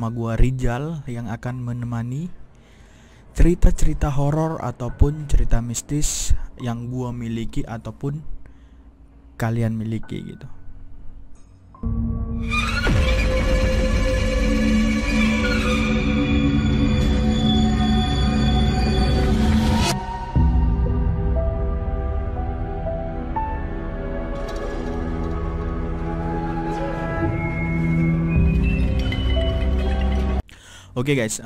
Nama gua Rijal yang akan menemani cerita-cerita horor ataupun cerita mistis yang gua miliki ataupun kalian miliki gitu. Oke guys,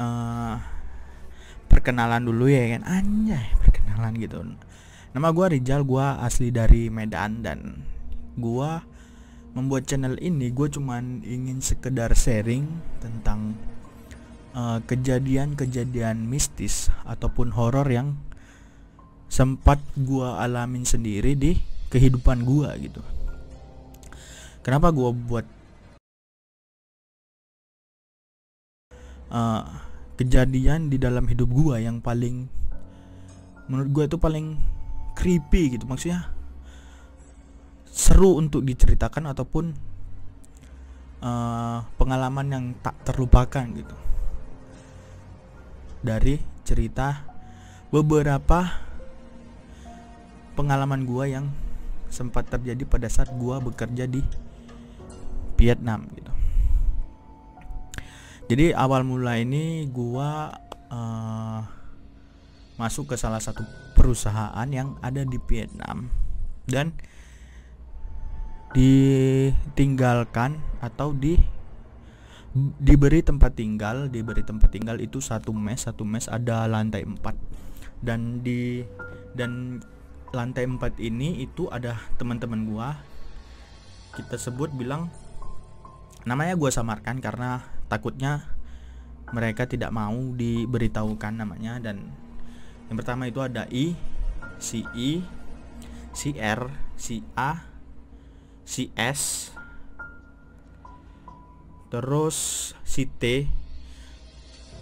perkenalan dulu ya kan, anjay perkenalan gitu. Nama gua Rijal, gua asli dari Medan dan gua membuat channel ini gua cuman ingin sekedar sharing tentang kejadian-kejadian mistis ataupun horor yang sempat gua alamin sendiri di kehidupan gua gitu. Kenapa gua buat kejadian di dalam hidup gua yang paling menurut gua itu paling creepy gitu, maksudnya seru untuk diceritakan ataupun pengalaman yang tak terlupakan gitu, dari cerita beberapa pengalaman gua yang sempat terjadi pada saat gua bekerja di Vietnam gitu. Jadi awal mula ini gua masuk ke salah satu perusahaan yang ada di Vietnam dan ditinggalkan atau diberi tempat tinggal itu satu mes ada lantai 4 dan lantai 4 ini itu ada teman-teman gua, kita sebut bilang namanya gua samarkan karena takutnya mereka tidak mau diberitahukan namanya. Dan yang pertama itu ada I, si I, si R, si A, si S, terus si T.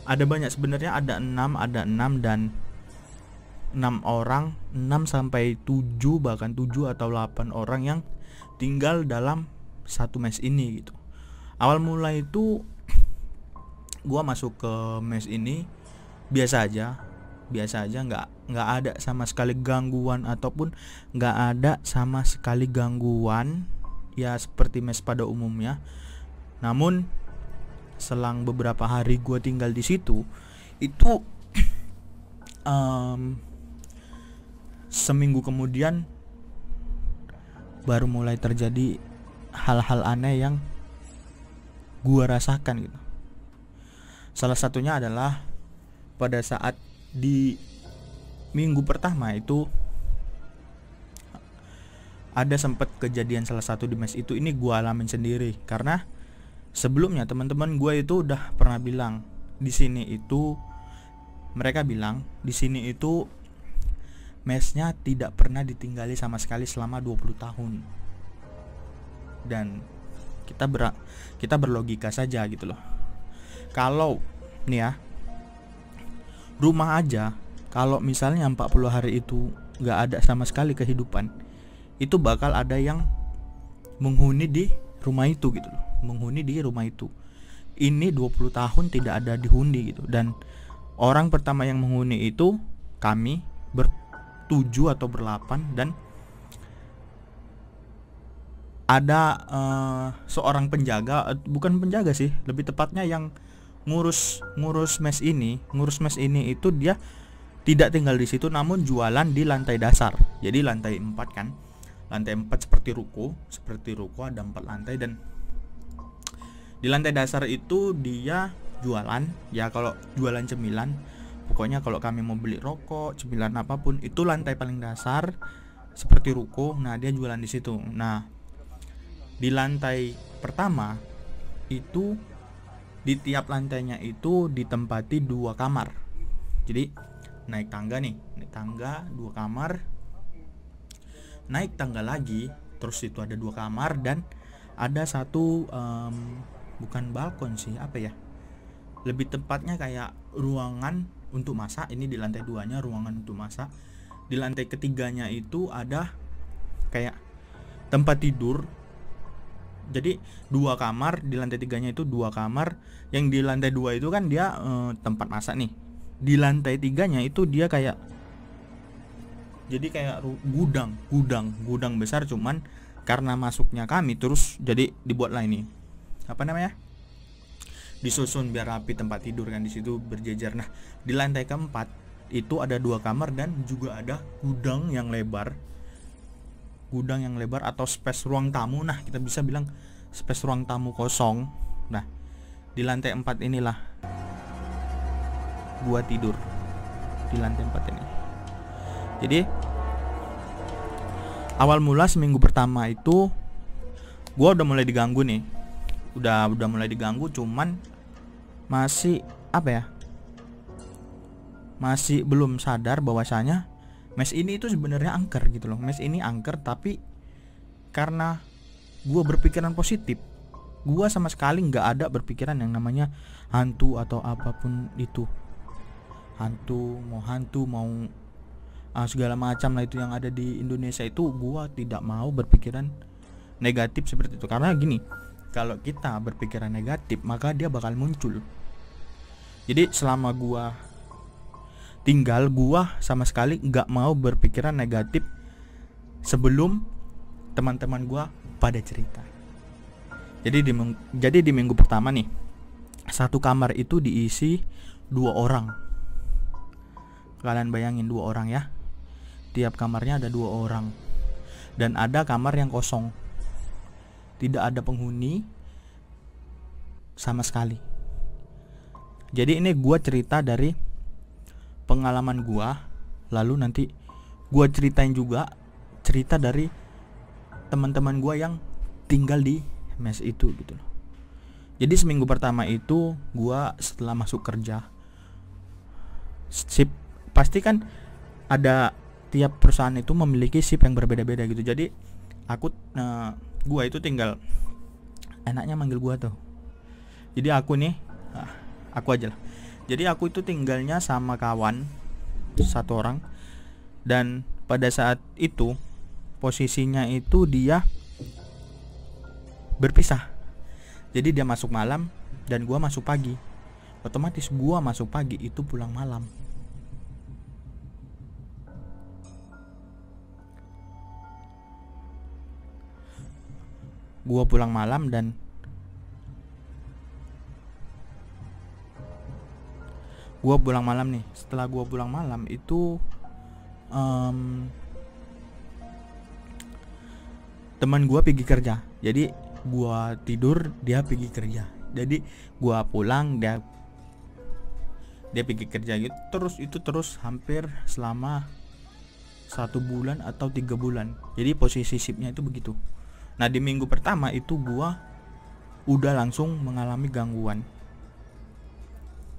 Ada banyak sebenarnya, ada 6 dan 6 orang, 6 sampai 7 bahkan 7 atau 8 orang yang tinggal dalam satu mes ini gitu. Awal mula itu gua masuk ke mes ini biasa aja, nggak ada sama sekali gangguan ataupun nggak ada sama sekali gangguan ya seperti mes pada umumnya. Namun selang beberapa hari gua tinggal di situ itu seminggu kemudian baru mulai terjadi hal-hal aneh yang gua rasakan gitu. Salah satunya adalah pada saat di minggu pertama itu ada sempat kejadian salah satu di mes itu. Ini gua alamin sendiri karena sebelumnya teman-teman gua itu udah pernah bilang di sini itu, mereka bilang di sini itu mesnya tidak pernah ditinggali sama sekali selama 20 tahun. Dan kita berlogika saja gitu loh. Kalau nih ya, rumah aja kalau misalnya 40 hari itu gak ada sama sekali kehidupan, itu bakal ada yang menghuni di rumah itu gitu loh, menghuni di rumah itu. Ini 20 tahun tidak ada dihuni gitu. Dan orang pertama yang menghuni itu kami ber-7 atau ber-8 dan ada seorang penjaga, bukan penjaga sih, lebih tepatnya yang ngurus mes ini itu dia tidak tinggal di situ namun jualan di lantai dasar. Jadi lantai 4 kan, lantai 4 seperti ruko ada 4 lantai dan di lantai dasar itu dia jualan ya, kalau jualan cemilan, pokoknya kalau kami mau beli rokok, cemilan apapun itu lantai paling dasar seperti ruko. Nah dia jualan di situ. Nah di lantai pertama itu di tiap lantainya itu ditempati 2 kamar. Jadi naik tangga 2 kamar, naik tangga lagi, terus itu ada 2 kamar dan ada satu bukan balkon sih, apa ya, lebih tepatnya kayak ruangan untuk masak. Ini di lantai 2-nya ruangan untuk masak. Di lantai ketiganya itu ada kayak tempat tidur Jadi 2 kamar, di lantai 3-nya itu 2 kamar. Yang di lantai 2 itu kan dia tempat masak nih. Di lantai 3-nya itu dia kayak, jadi kayak gudang besar, cuman karena masuknya kami terus jadi dibuatlah ini apa namanya, disusun biar rapi tempat tidur kan, di situ berjejer. Nah di lantai keempat itu ada 2 kamar dan juga ada gudang yang lebar atau space ruang tamu. Nah kita bisa bilang space ruang tamu kosong. Nah di lantai 4 inilah gua tidur, di lantai 4 ini. Jadi awal mula seminggu pertama itu gua udah mulai diganggu nih, udah mulai diganggu, cuman masih apa ya, masih belum sadar bahwasanya mes ini itu sebenarnya angker gitu loh. Mes ini angker, tapi karena gua berpikiran positif, gua sama sekali nggak ada berpikiran yang namanya hantu atau apapun itu. Hantu mau segala macam lah itu yang ada di Indonesia itu, gua tidak mau berpikiran negatif seperti itu. Karena gini, kalau kita berpikiran negatif maka dia bakal muncul. Jadi selama gua tinggal, gua sama sekali nggak mau berpikiran negatif sebelum teman-teman gua pada cerita. Jadi di minggu pertama nih, 1 kamar itu diisi 2 orang. Kalian bayangin 2 orang ya. Tiap kamarnya ada 2 orang. Dan ada kamar yang kosong, tidak ada penghuni sama sekali. Jadi ini gua cerita dari pengalaman gua, lalu nanti gua ceritain juga cerita dari teman-teman gua yang tinggal di mes itu gitu loh. Jadi seminggu pertama itu gua setelah masuk kerja, shift pasti kan ada, tiap perusahaan itu memiliki shift yang berbeda-beda gitu. Jadi gua itu tinggal, enaknya manggil gua tuh. Jadi aku aja lah. Jadi aku itu tinggalnya sama kawan 1 orang, dan pada saat itu posisinya itu dia berpisah. Jadi dia masuk malam dan gua masuk pagi. Otomatis gua masuk pagi itu pulang malam. Gua pulang malam dan gua pulang malam nih. Setelah gua pulang malam itu teman gua pergi kerja. Jadi gua tidur, dia pergi kerja. Jadi gua pulang, dia pergi kerja gitu. Terus hampir selama 1 bulan atau 3 bulan. Jadi posisi shiftnya itu begitu. Nah di minggu pertama itu gua udah langsung mengalami gangguan.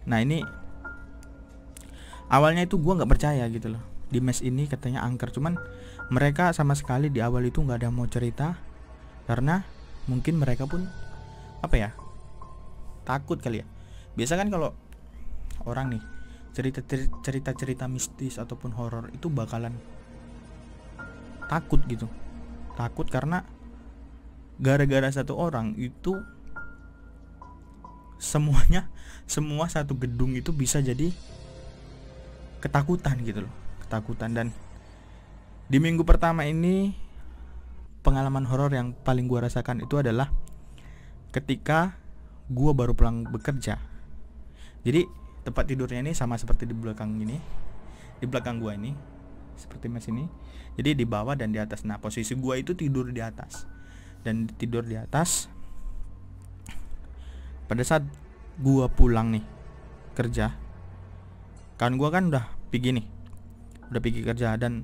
Nah ini awalnya itu gua nggak percaya gitu loh, di mes ini katanya angker. Cuman mereka sama sekali di awal itu nggak ada mau cerita, karena mungkin mereka pun apa ya, takut kali ya. Biasa kan kalau orang nih cerita mistis ataupun horor itu bakalan takut gitu. Takut karena gara-gara 1 orang itu semua satu gedung itu bisa jadi ketakutan gitu loh, ketakutan. Dan di minggu pertama ini pengalaman horor yang paling gua rasakan itu adalah ketika gua baru pulang bekerja. Jadi tempat tidurnya ini sama seperti di belakang ini, di belakang gua ini seperti mes ini. Jadi di bawah dan di atas. Nah posisi gua itu tidur di atas, dan tidur di atas. Pada saat gua pulang nih kerja, kan gua kan udah pergi kerja, dan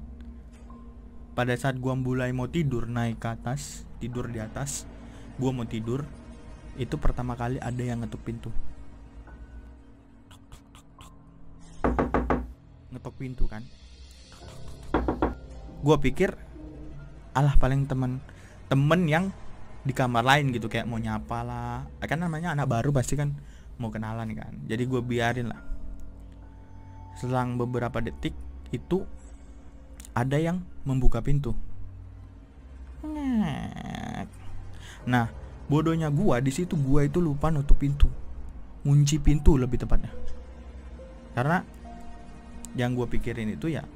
pada saat gua mulai mau tidur, naik ke atas, tidur di atas, gua mau tidur, itu pertama kali ada yang ngetuk pintu. Ngetok pintu kan. Gua pikir alah paling temen yang di kamar lain gitu, kayak mau nyapa lah. Kan namanya anak baru pasti kan mau kenalan kan. Jadi gue biarin lah. Selang beberapa detik itu ada yang membuka pintu. Nah Bodohnya gua di situ, gua itu lupa nutup pintu, ngunci pintu lebih tepatnya. Karena yang gua pikirin itu ya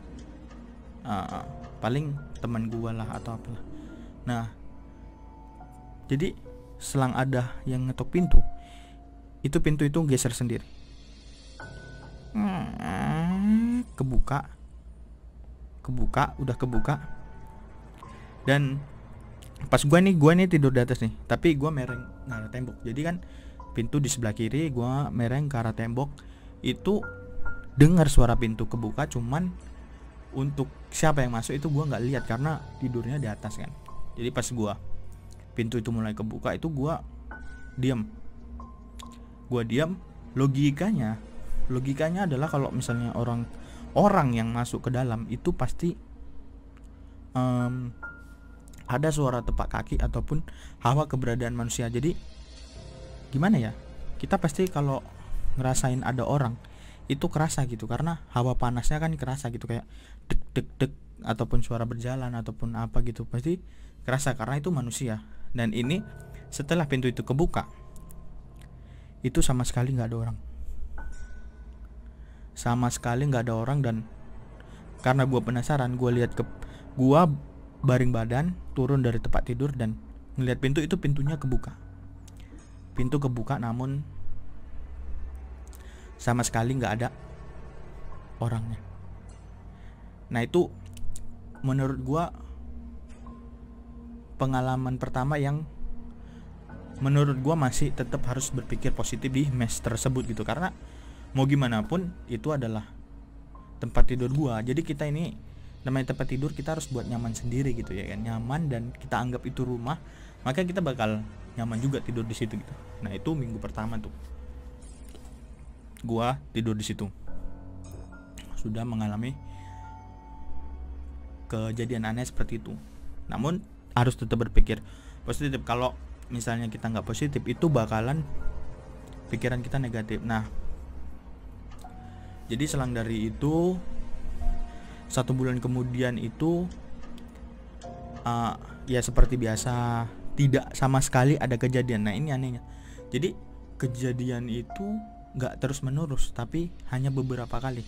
paling teman gua lah atau apalah. Nah, jadi selang ada yang ngetok pintu itu geser sendiri, kebuka, udah kebuka. Dan pas gue nih tidur di atas nih, tapi gue mereng ngarah tembok. Jadi kan pintu di sebelah kiri, gue mereng ke arah tembok. Itu dengar suara pintu kebuka, cuman untuk siapa yang masuk itu gue nggak lihat karena tidurnya di atas kan. Jadi pas gue pintu itu mulai kebuka itu gue diam. Logikanya adalah kalau misalnya orang yang masuk ke dalam itu pasti ada suara tapak kaki ataupun hawa keberadaan manusia. Jadi gimana ya, kita pasti kalau ngerasain ada orang itu kerasa gitu, karena hawa panasnya kan kerasa gitu, kayak dek dek dek ataupun suara berjalan ataupun apa gitu pasti kerasa karena itu manusia. Dan ini setelah pintu itu kebuka itu sama sekali nggak ada orang, dan karena gue penasaran, gue lihat gue baring badan turun dari tempat tidur dan ngelihat pintunya kebuka. Pintu kebuka namun sama sekali nggak ada orangnya. Nah itu menurut gue pengalaman pertama yang menurut gue masih tetap harus berpikir positif di mes tersebut gitu, karena mau gimana pun itu adalah tempat tidur gue. Jadi kita ini namanya tempat tidur, kita harus buat nyaman sendiri gitu ya kan, nyaman, dan kita anggap itu rumah, maka kita bakal nyaman juga tidur di situ gitu. Nah itu minggu pertama tuh gue tidur di situ, sudah mengalami kejadian aneh seperti itu. Namun harus tetap berpikir positif. Kalau misalnya kita nggak positif, itu bakalan pikiran kita negatif. Nah, jadi selang dari itu 1 bulan kemudian itu ya seperti biasa, tidak sama sekali ada kejadian. Nah ini anehnya, jadi kejadian itu nggak terus menerus, tapi hanya beberapa kali.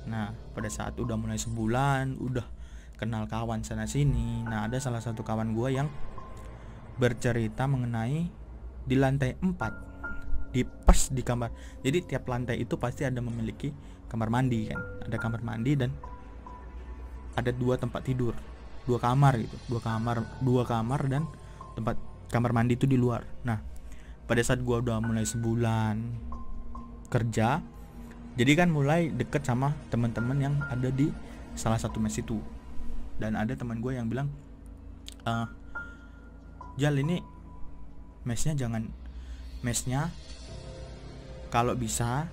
Nah pada saat udah mulai sebulan, udah kenal kawan sana sini, nah ada salah satu kawan gue yang bercerita mengenai di lantai 4 pas di kamar. Jadi tiap lantai itu pasti ada memiliki kamar mandi kan, ada kamar mandi dan ada 2 tempat tidur, 2 kamar gitu, 2 kamar dan tempat kamar mandi itu di luar. Nah pada saat gua udah mulai sebulan kerja, jadi kan mulai deket sama teman-teman yang ada di salah satu mes itu. Dan ada teman gue yang bilang, Jal, ini mesnya kalau bisa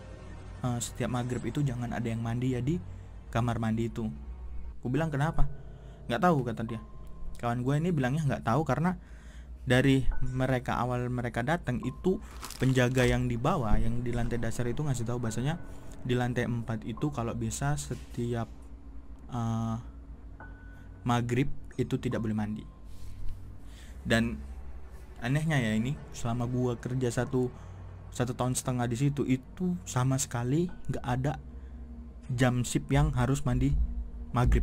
setiap maghrib itu jangan ada yang mandi ya di kamar mandi itu. Gue bilang kenapa? Nggak tahu, kata dia. Kawan gue ini bilangnya nggak tahu karena dari awal mereka datang itu penjaga yang di bawah, yang di lantai dasar itu ngasih tahu bahasanya di lantai 4 itu kalau bisa setiap maghrib itu tidak boleh mandi. Dan anehnya ya, ini selama gua kerja satu tahun setengah di situ itu sama sekali nggak ada jam shift yang harus mandi maghrib.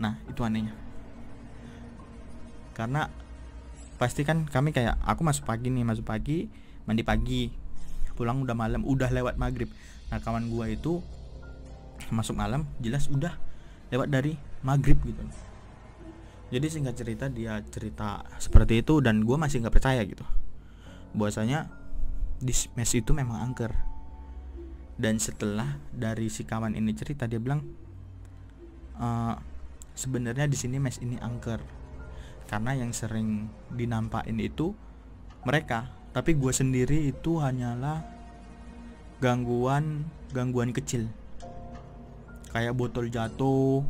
Nah itu anehnya, karena pasti kan kami kayak aku masuk pagi mandi pagi, pulang udah malam, udah lewat maghrib. Nah kawan gua itu masuk malam, jelas udah lewat dari maghrib gitu. Jadi singkat cerita, dia cerita seperti itu dan gue masih nggak percaya gitu, bahwasanya di mes itu memang angker. Dan setelah dari si kawan ini cerita, dia bilang sebenarnya di sini mes ini angker karena yang sering dinampakin itu mereka, tapi gue sendiri itu hanyalah gangguan kecil, kayak botol jatuh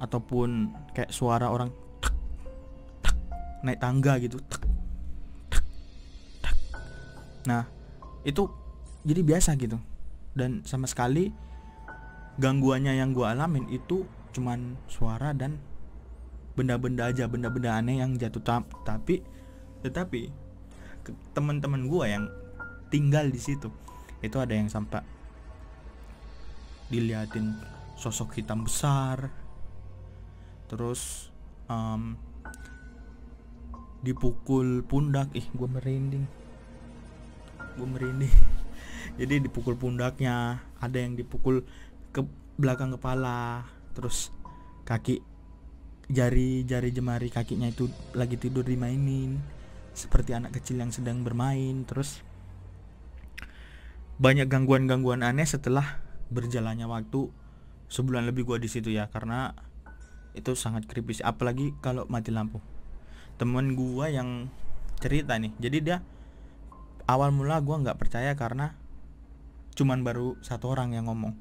ataupun kayak suara orang tek, tek, naik tangga gitu, tek, tek, tek. Nah itu jadi biasa gitu, dan sama sekali gangguannya yang gue alamin itu cuman suara dan benda-benda aja, benda-benda aneh yang jatuh. Tapi Tetapi teman-teman gue yang tinggal di situ itu ada yang sampai diliatin sosok hitam besar, terus dipukul pundak. Gue merinding. Jadi dipukul pundaknya, ada yang dipukul ke belakang kepala, terus kaki, jari jemari kakinya itu lagi tidur dimainin seperti anak kecil yang sedang bermain. Terus banyak gangguan aneh setelah berjalannya waktu sebulan lebih gua di situ ya, karena itu sangat creepy sih, apalagi kalau mati lampu. Temen gua yang cerita nih, jadi dia awal mula gua nggak percaya karena cuman baru satu orang yang ngomong.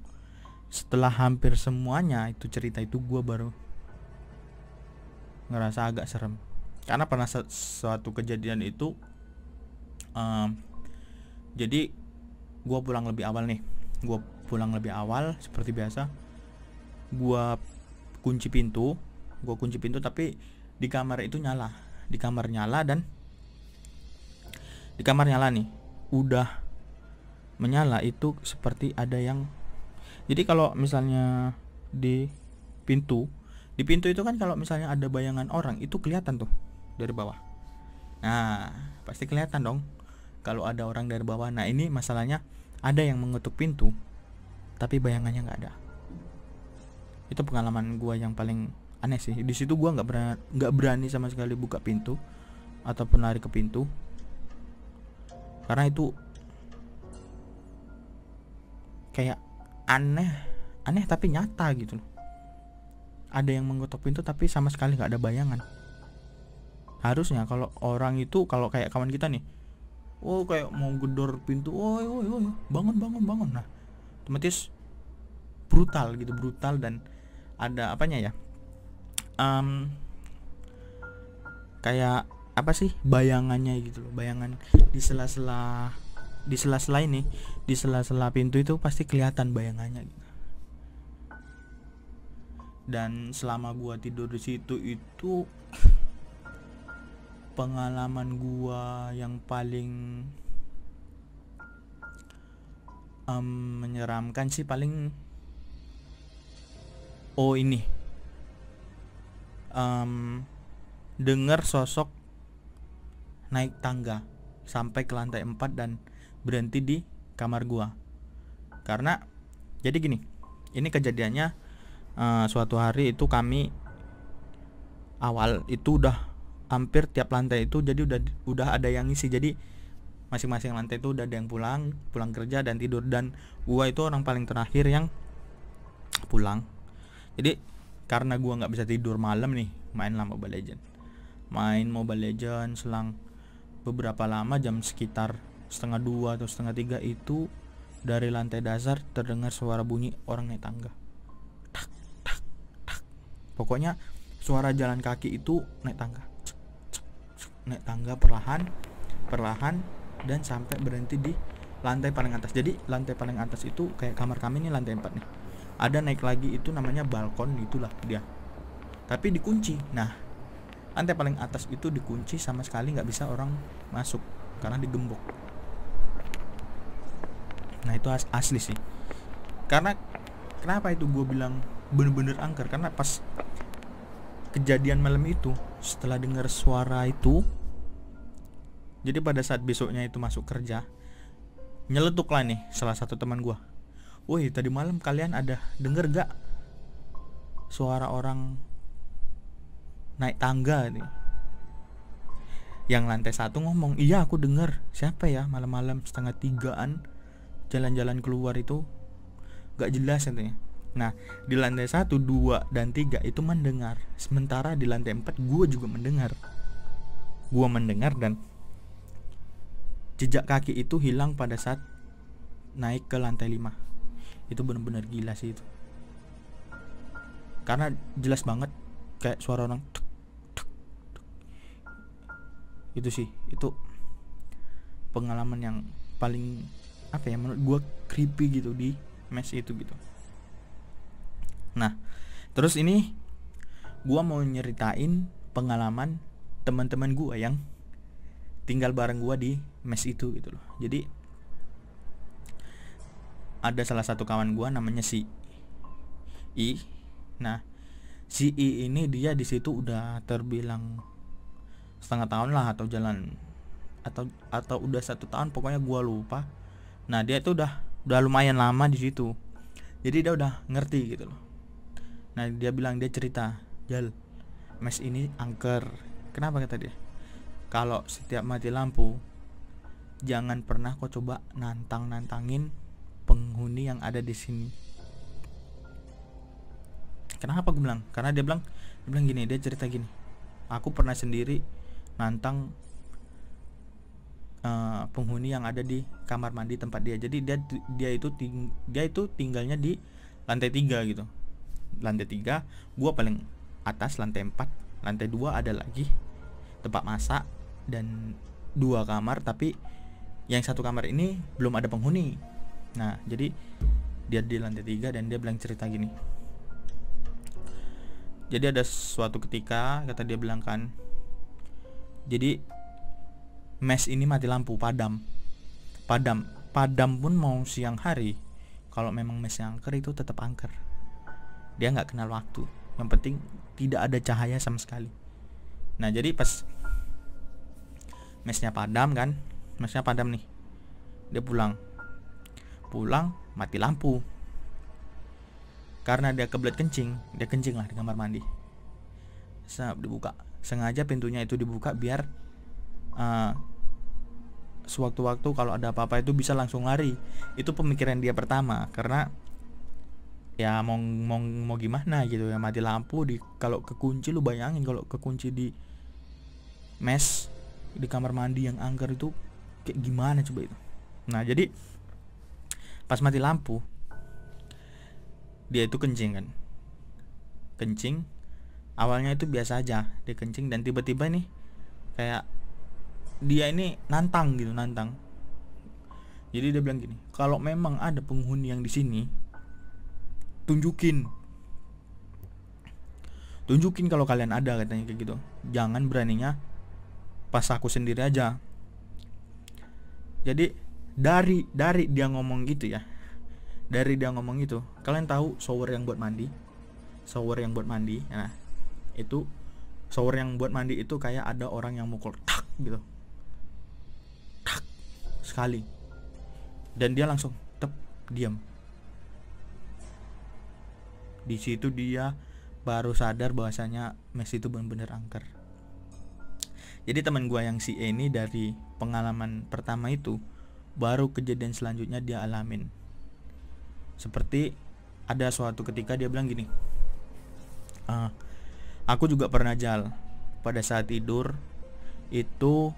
Setelah hampir semuanya itu cerita itu, gua baru ngerasa agak serem. Karena pernah suatu kejadian itu, jadi gua pulang lebih awal seperti biasa. Gua kunci pintu tapi di kamar itu nyala. Di kamar nyala nih, udah menyala itu seperti ada yang, jadi kalau misalnya di pintu itu kan kalau misalnya ada bayangan orang itu kelihatan tuh dari bawah. Nah, pasti kelihatan dong kalau ada orang dari bawah. Nah, ini masalahnya ada yang mengetuk pintu tapi bayangannya nggak ada. Itu pengalaman gua yang paling aneh sih. Di situ gua nggak berani sama sekali buka pintu ataupun lari ke pintu, karena itu kayak aneh tapi nyata gitu loh. Ada yang mengetuk pintu tapi sama sekali nggak ada bayangan. Harusnya kalau orang itu, kalau kayak kawan kita nih, kayak mau gedor pintu, bangun. Nah, otomatis brutal dan ada apanya ya, kayak apa sih bayangannya gitu loh. Bayangan di sela-sela pintu itu pasti kelihatan bayangannya gitu. Dan selama gua tidur di situ itu pengalaman gua yang paling menyeramkan sih paling ini dengar sosok naik tangga sampai ke lantai 4 dan berhenti di kamar gua. Karena jadi gini, ini kejadiannya suatu hari itu kami awal itu udah hampir tiap lantai itu jadi udah ada yang ngisi. Jadi masing-masing lantai itu udah ada yang pulang kerja dan tidur, dan gua itu orang paling terakhir yang pulang. Jadi karena gua nggak bisa tidur malam nih, main Mobile Legend selang beberapa lama, jam sekitar 1:30 atau 1:30 itu dari lantai dasar terdengar suara bunyi orang naik tangga. Tak. Pokoknya suara jalan kaki itu naik tangga perlahan dan sampai berhenti di lantai paling atas. Jadi lantai paling atas itu kayak kamar kami nih, lantai 4 nih. Ada naik lagi, itu namanya balkon, itulah dia. Tapi dikunci. Nah, lantai paling atas itu dikunci, sama sekali nggak bisa orang masuk karena digembok. Nah, itu asli sih. Karena kenapa itu gue bilang bener-bener angker, karena pas kejadian malam itu, setelah dengar suara itu, jadi pada saat besoknya itu masuk kerja, nyeletuk lah nih salah satu teman gue, "Woi, tadi malam kalian ada denger gak suara orang naik tangga nih?" Yang lantai 1 ngomong, "Iya, aku denger. Siapa ya malam-malam 2:30-an jalan-jalan keluar itu, gak jelas," katanya. Nah, di lantai 1, 2, dan 3 itu mendengar. Sementara di lantai 4 gue juga mendengar. Dan jejak kaki itu hilang pada saat naik ke lantai 5. Itu benar-benar gila sih itu. Karena jelas banget kayak suara orang tuk, tuk, tuk. Itu sih, itu pengalaman yang paling apa ya, menurut gue creepy gitu di mes itu gitu. Nah, terus ini gue mau nyeritain pengalaman teman-teman gue yang tinggal bareng gua di mes itu gitu loh. Jadi ada salah satu kawan gua namanya si I. Nah, si I ini dia di situ udah terbilang setengah tahun lah, atau jalan atau udah 1 tahun, pokoknya gua lupa. Nah, dia itu udah lumayan lama di situ. Jadi dia udah ngerti gitu loh. Nah, dia bilang, dia cerita, "Jal, mes ini angker." Kenapa kata dia? "Kalau setiap mati lampu, jangan pernah kau coba nantangin penghuni yang ada di sini." Kenapa gue bilang? Karena dia bilang gini, dia cerita gini, "Aku pernah sendiri nantang penghuni yang ada di kamar mandi tempat dia." Jadi dia itu tinggalnya di lantai 3 gitu. Lantai 3, gua paling atas lantai 4. Lantai 2 ada lagi tempat masak dan 2 kamar, tapi yang satu kamar ini belum ada penghuni. Nah, jadi dia di lantai 3 dan dia bilang cerita gini. Jadi ada suatu ketika, kata dia bilang kan, jadi mes ini mati lampu, padam pun mau siang hari. Kalau memang mes yang angker itu tetap angker, dia nggak kenal waktu, yang penting tidak ada cahaya sama sekali. Nah, jadi pas mesnya padam nih, dia pulang mati lampu. Karena dia kebelet kencing lah di kamar mandi. Dibuka, sengaja pintunya itu dibuka biar sewaktu-waktu kalau ada apa-apa itu bisa langsung lari. Itu pemikiran dia pertama, karena ya mau gimana gitu ya, mati lampu kalau kekunci. Lu bayangin kalau kekunci di mes, di kamar mandi yang angker itu kayak gimana coba itu. Nah, jadi pas mati lampu, dia itu kencing. Awalnya itu biasa aja, dia kencing, dan tiba-tiba nih kayak dia ini nantang. Jadi dia bilang gini, "Kalau memang ada penghuni yang di sini, tunjukin kalau kalian ada," katanya kayak gitu. "Jangan beraninya pas aku sendiri aja." Jadi dari dia ngomong gitu ya, kalian tahu shower yang buat mandi? Nah, itu shower yang buat mandi itu kayak ada orang yang mukul tak gitu, tak sekali, dan dia langsung diam. Di situ dia baru sadar bahwasanya mes itu benar-benar angker. Jadi teman gua yang si E ini, dari pengalaman pertama itu, baru kejadian selanjutnya dia alamin. Seperti ada suatu ketika dia bilang gini, "Aku juga pernah, Jal, pada saat tidur itu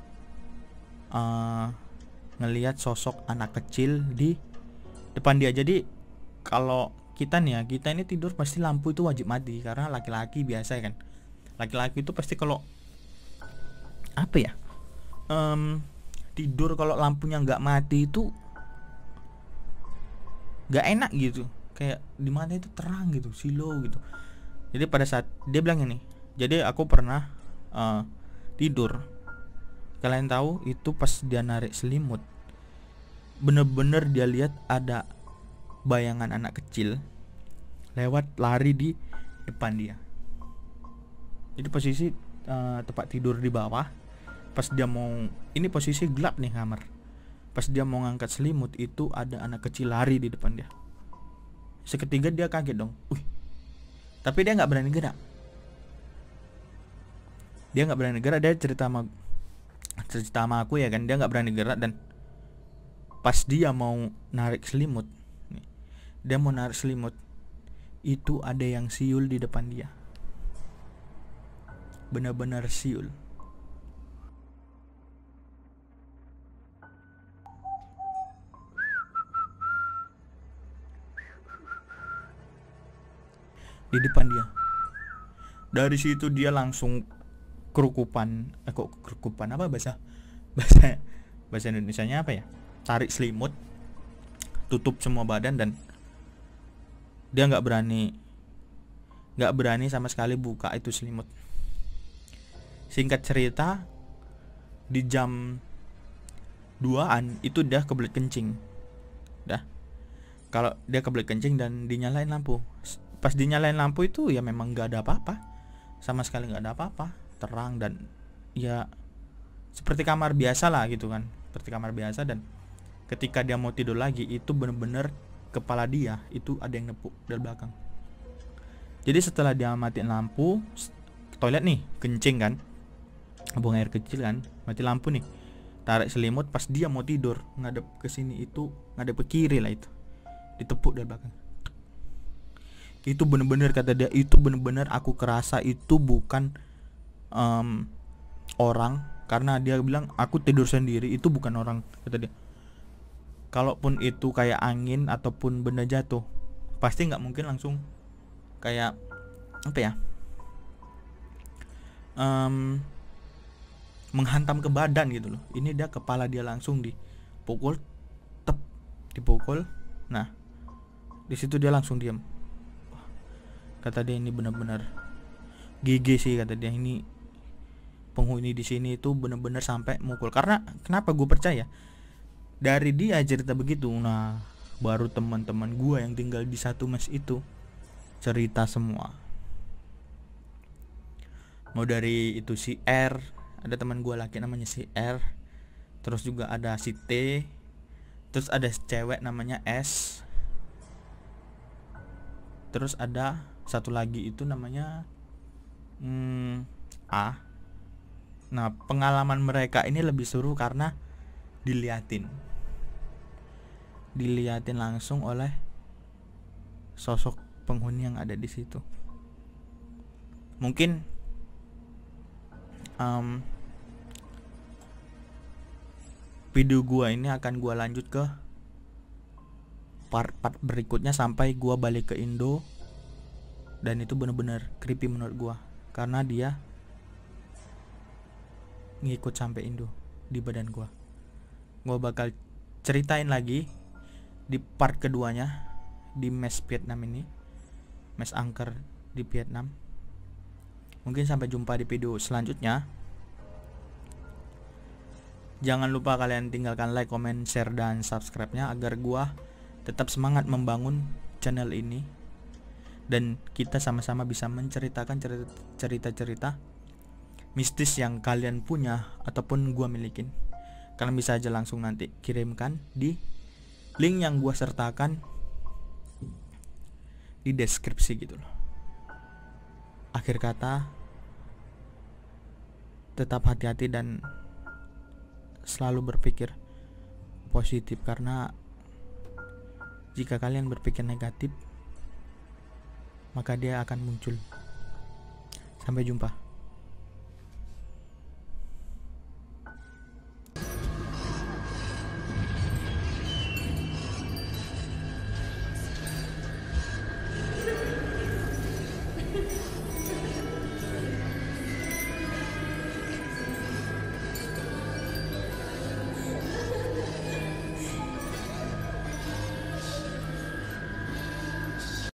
ngelihat sosok anak kecil di depan dia." Jadi kalau kita ini tidur pasti lampu itu wajib mati, karena laki-laki biasa kan. Laki-laki itu pasti kalau tidur kalau lampunya nggak mati itu nggak enak gitu, kayak di mana itu terang gitu, silau gitu. Jadi pada saat dia bilang ini, jadi aku pernah tidur, kalian tahu itu pas dia narik selimut, bener-bener dia lihat ada bayangan anak kecil lewat lari di depan dia. Jadi posisi tempat tidur di bawah, pas dia mau, ini posisi gelap nih kamar, pas dia mau ngangkat selimut itu ada anak kecil lari di depan dia. Seketika dia kaget dong, tapi dia nggak berani gerak. Dia cerita sama aku ya kan, dia nggak berani gerak. Dan pas dia mau narik selimut itu ada yang siul di depan dia, benar-benar siul. Di depan dia. Dari situ dia langsung kerukupan. Kerukupan apa bahasa Indonesianya apa ya? Tarik selimut, tutup semua badan, dan dia nggak berani sama sekali buka itu selimut. Singkat cerita, di jam 2-an itu dia kebelet kencing. Dah. Kalau dia kebelet kencing dan dinyalain lampu. Pas dinyalain lampu itu ya memang nggak ada apa-apa. Sama sekali nggak ada apa-apa. Terang dan ya seperti kamar biasa lah gitu kan. Seperti kamar biasa, dan ketika dia mau tidur lagi itu bener-bener kepala dia itu ada yang nepuk dari belakang. Jadi setelah dia matiin lampu, toilet nih, kencing kan, buang air kecil kan, mati lampu nih, tarik selimut, pas dia mau tidur ngadep ke sini itu, ngadep ke kiri lah, itu ditepuk dari belakang. Itu bener-bener kata dia, itu bener-bener aku kerasa itu bukan orang, karena dia bilang aku tidur sendiri, itu bukan orang kata dia. Kalaupun itu kayak angin ataupun benda jatuh, pasti nggak mungkin langsung kayak apa ya, menghantam ke badan gitu loh. Ini dia kepala dia langsung dipukul, dipukul. Nah, di situ dia langsung diam. Kata dia ini benar-benar gigi sih, kata dia, ini penghuni di sini itu benar-benar sampai mukul. Karena kenapa gue percaya? Dari dia cerita begitu, nah baru teman-teman gue yang tinggal di satu mes itu cerita semua. Mau dari itu si R, ada teman gue laki namanya si R, terus juga ada si T, terus ada cewek namanya S, terus ada satu lagi itu namanya A. Nah, pengalaman mereka ini lebih seru karena diliatin langsung oleh sosok penghuni yang ada di situ. Mungkin video gua ini akan gua lanjut ke part berikutnya sampai gua balik ke Indo, dan itu benar-benar creepy menurut gua karena dia ngikut sampai Indo di badan gua. Gua bakal ceritain lagi di part keduanya di mes Vietnam ini, mes angker di Vietnam. Mungkin sampai jumpa di video selanjutnya. Jangan lupa kalian tinggalkan like, comment, share, dan subscribe-nya agar gua tetap semangat membangun channel ini dan kita sama-sama bisa menceritakan cerita-cerita mistis yang kalian punya ataupun gua milikin. Kalian bisa aja langsung nanti kirimkan di link yang gua sertakan di deskripsi gitu loh. Akhir kata, tetap hati-hati dan selalu berpikir positif, karena jika kalian berpikir negatif maka dia akan muncul. Sampai jumpa.